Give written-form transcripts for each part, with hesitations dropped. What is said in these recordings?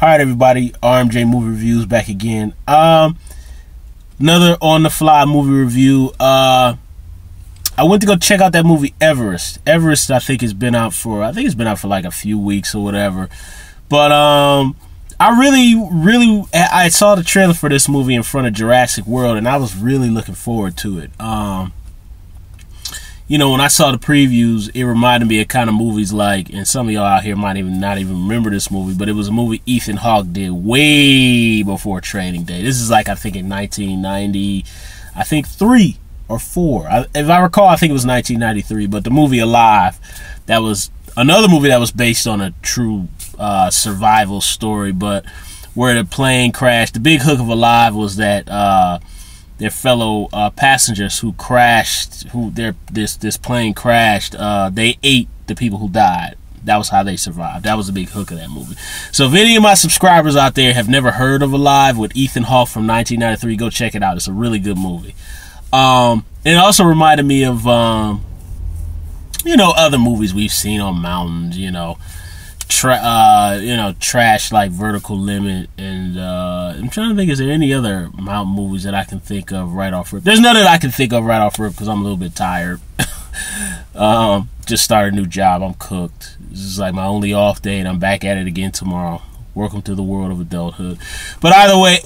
Alright everybody, RMJ Movie Reviews back again. Another on the fly movie review. I went to go check out that movie Everest. Everest I think it's been out for like a few weeks or whatever. But I saw the trailer for this movie in front of Jurassic World and I was really looking forward to it. You know, when I saw the previews, it reminded me of kind of movies like, and some of y'all out here might not even remember this movie, but it was a movie Ethan Hawke did way before Training Day. This is like, I think in 1990, I think 3 or 4. If I recall, I think it was 1993, but the movie Alive, that was another movie that was based on a true survival story, but where the plane crashed. The big hook of Alive was that their fellow passengers who crashed, this plane crashed, they ate the people who died. That was how they survived. That was the big hook of that movie. So if any of my subscribers out there have never heard of Alive with Ethan Hawke from 1993, go check it out. It's a really good movie. It also reminded me of, you know, other movies we've seen on mountains, you know, trash like Vertical Limit, and I'm trying to think, is there any other mountain movies that I can think of right off rip? There's none that I can think of right off rip because I'm a little bit tired. Just started a new job. I'm cooked. This is like my only off day and I'm back at it again tomorrow. Welcome to the world of adulthood. But either way,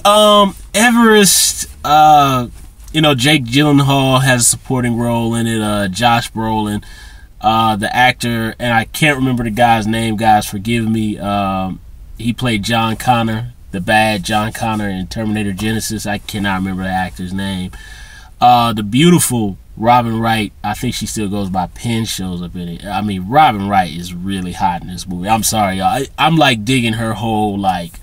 Everest, you know, Jake Gyllenhaal has a supporting role in it. Josh Brolin, the actor, and I can't remember the guy's name, guys, forgive me. He played John Connor, the bad John Connor in Terminator Genesis. I cannot remember the actor's name. The beautiful Robin Wright, I think she still goes by Penn, shows up in it. I mean, Robin Wright is really hot in this movie. I'm sorry, y'all. I'm like digging her whole like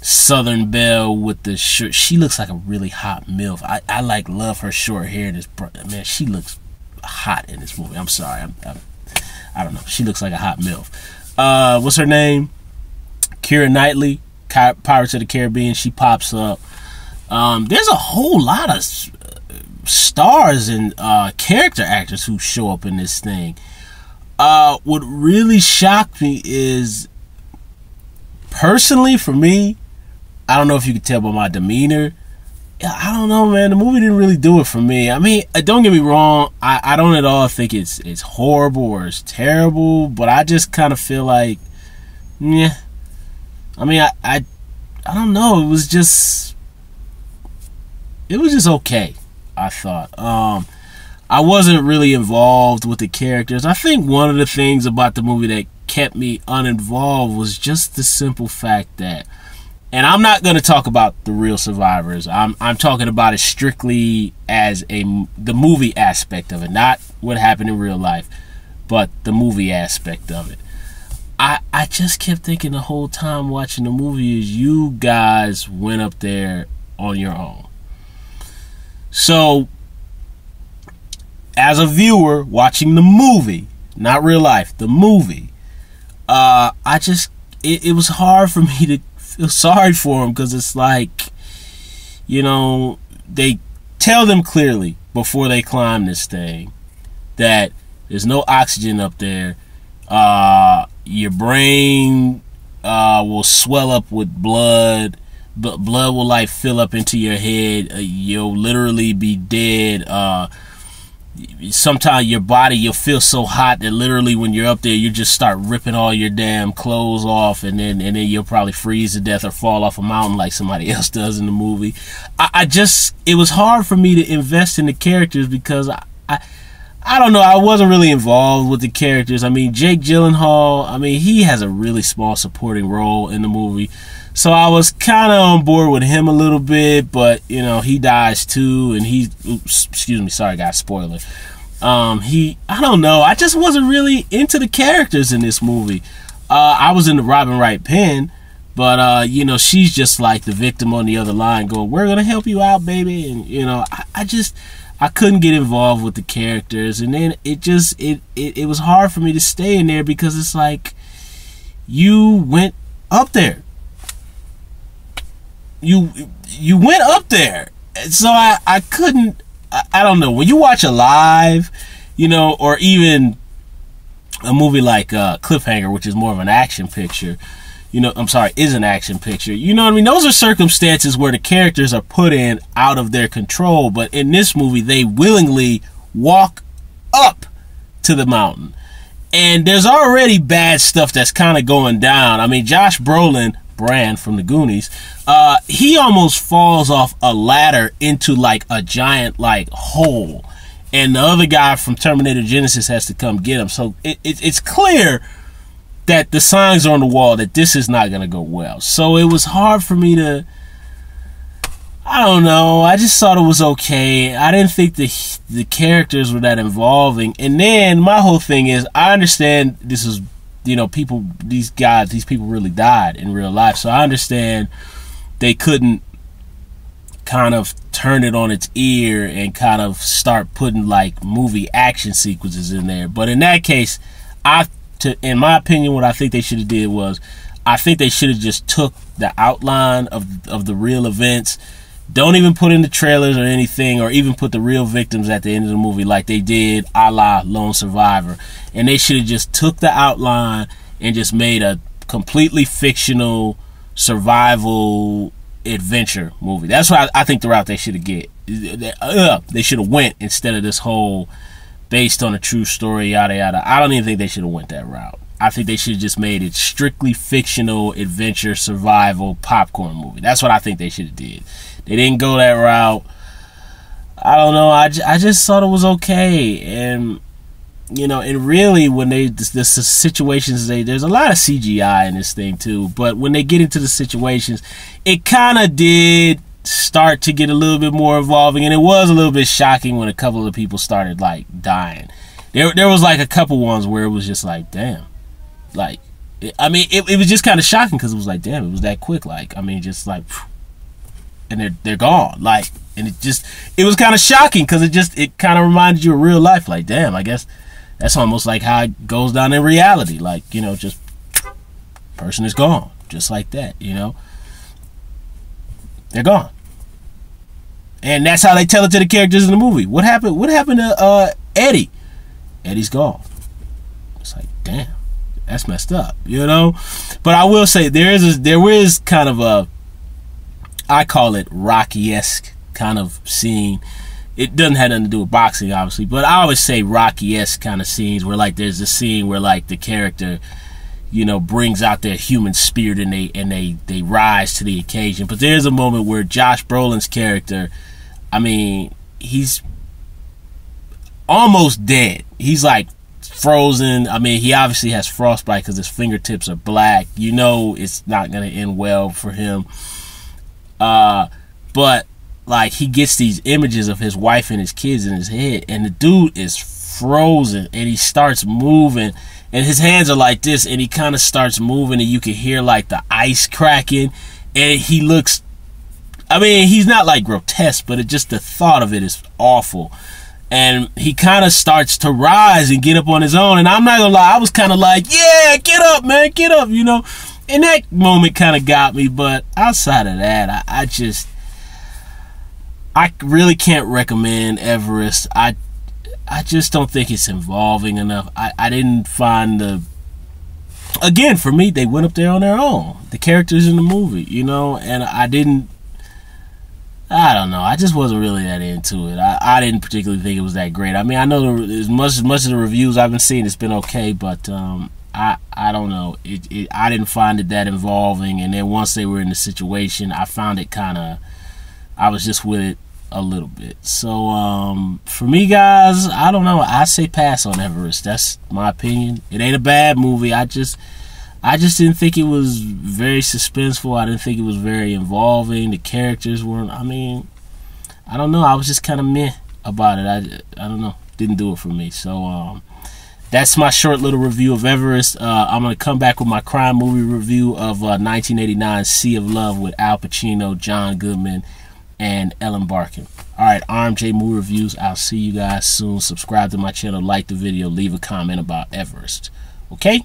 Southern Belle with the shirt. She looks like a really hot MILF. I like love her short hair. Man, she looks hot in this movie. I'm sorry. I don't know. She looks like a hot MILF. What's her name? Keira Knightley, Pirates of the Caribbean. She pops up. There's a whole lot of stars and character actors who show up in this thing. What really shocked me is, personally for me, I don't know if you could tell by my demeanor, I don't know, man. The movie didn't really do it for me. I mean, don't get me wrong. I don't at all think it's horrible or it's terrible, but I just kind of feel like, yeah. I mean, I don't know. It was just okay, I thought. I wasn't really involved with the characters. I think one of the things about the movie that kept me uninvolved was just the simple fact that, and I'm not going to talk about the real survivors. I'm talking about it strictly as the movie aspect of it, not what happened in real life, but the movie aspect of it. I just kept thinking the whole time watching the movie is you guys went up there on your own. So, as a viewer watching the movie, not real life, the movie, it was hard for me to feel sorry for them, because it's like, you know, they tell them clearly before they climb this thing that there's no oxygen up there. Your brain will swell up with blood, but blood will like fill up into your head. You'll literally be dead. Sometimes your body, you'll feel so hot that literally when you're up there, you just start ripping all your damn clothes off, and then you'll probably freeze to death or fall off a mountain like somebody else does in the movie. It was hard for me to invest in the characters because I don't know, I wasn't really involved with the characters. I mean, Jake Gyllenhaal, I mean, he has a really small supporting role in the movie. So I was kind of on board with him a little bit, but, you know, he dies too, and oops, excuse me, sorry guys, spoiler. I don't know, I just wasn't really into the characters in this movie. I was in the Robin Wright pen, but, you know, she's just like the victim on the other line going, we're going to help you out, baby. And, you know, I couldn't get involved with the characters, and then it was hard for me to stay in there because it's like, you went up there. You went up there. So I couldn't, I don't know. When you watch Alive, you know, or even a movie like Cliffhanger, which is more of an action picture, I'm sorry, is an action picture. You know what I mean? Those are circumstances where the characters are put in out of their control. But in this movie, they willingly walk up to the mountain. And there's already bad stuff that's kind of going down. I mean, Josh Brolin, Bran from the Goonies, he almost falls off a ladder into like a giant like hole. And the other guy from Terminator Genesis has to come get him. So it's clear that the signs are on the wall that this is not going to go well. So it was hard for me to, I don't know, I just thought it was okay. I didn't think the characters were that involving. And then my whole thing is, I understand this is, people, these people really died in real life. So I understand they couldn't kind of turn it on its ear and kind of start putting like movie action sequences in there. But in that case, in my opinion, what I think they should have did was, I think they should have just took the outline of the real events. Don't even put in the trailers or anything, or even put the real victims at the end of the movie like they did a la Lone Survivor. And they should have just took the outline and just made a completely fictional survival adventure movie. That's what I think the route they should have get. They should have went, instead of this whole based on a true story, yada yada. I don't even think they should have went that route. I think they should have just made it strictly fictional adventure survival popcorn movie. That's what I think they should have did. They didn't go that route. I don't know. I just thought it was okay. And and really, when the situations, there's a lot of CGI in this thing too. But when they get into the situations, it kind of did start to get a little bit more involving, and it was a little bit shocking when a couple of the people started like dying. There was like a couple ones where it was just like, damn, like, I mean, it was just kind of shocking because it was like, damn, it was that quick. Like, I mean, just like, and they're gone. Like, and it was kind of shocking because it kind of reminded you of real life. Like, damn, I guess that's almost like how it goes down in reality. Like, just person is gone, just like that. They're gone. And that's how they tell it to the characters in the movie. What happened to Eddie? Eddie's gone. It's like, damn, that's messed up, But I will say there is kind of a, I call it Rocky-esque kind of scene. It doesn't have nothing to do with boxing, obviously, but I always say Rocky-esque kind of scenes where like there's a scene where like the character brings out their human spirit and they rise to the occasion. But there's a moment where Josh Brolin's character, I mean, he's almost dead. He's like frozen. I mean, he obviously has frostbite because his fingertips are black. It's not going to end well for him. But like he gets these images of his wife and his kids in his head, and the dude is frozen, and he starts moving. And his hands are like this, and he kind of starts moving, and you can hear like the ice cracking. And he looks, I mean, he's not like grotesque, but the thought of it is awful. And he kind of starts to rise and get up on his own. And I'm not gonna lie, I was kind of like, yeah, get up, man, get up, And that moment kind of got me. But outside of that, I really can't recommend Everest. I just don't think it's involving enough. I didn't find again, for me, they went up there on their own. The characters in the movie, and I don't know. I just wasn't really that into it. I didn't particularly think it was that great. I mean, I know as much of the reviews I've been seeing, it's been okay, but I don't know. I didn't find it that involving, and then once they were in the situation, I found it kind of, I was just with it a little bit. So for me, guys, I don't know. I say pass on Everest. That's my opinion. It ain't a bad movie. I just didn't think it was very suspenseful. I didn't think it was very involving. The characters weren't, I mean, I don't know. I was just kind of meh about it. I don't know. Didn't do it for me. So that's my short little review of Everest. I'm going to come back with my crime movie review of 1989 Sea of Love with Al Pacino, John Goodman, and Ellen Barkin. Alright, RMJ Movie Reviews. I'll see you guys soon. Subscribe to my channel, like the video, leave a comment about Everest. Okay?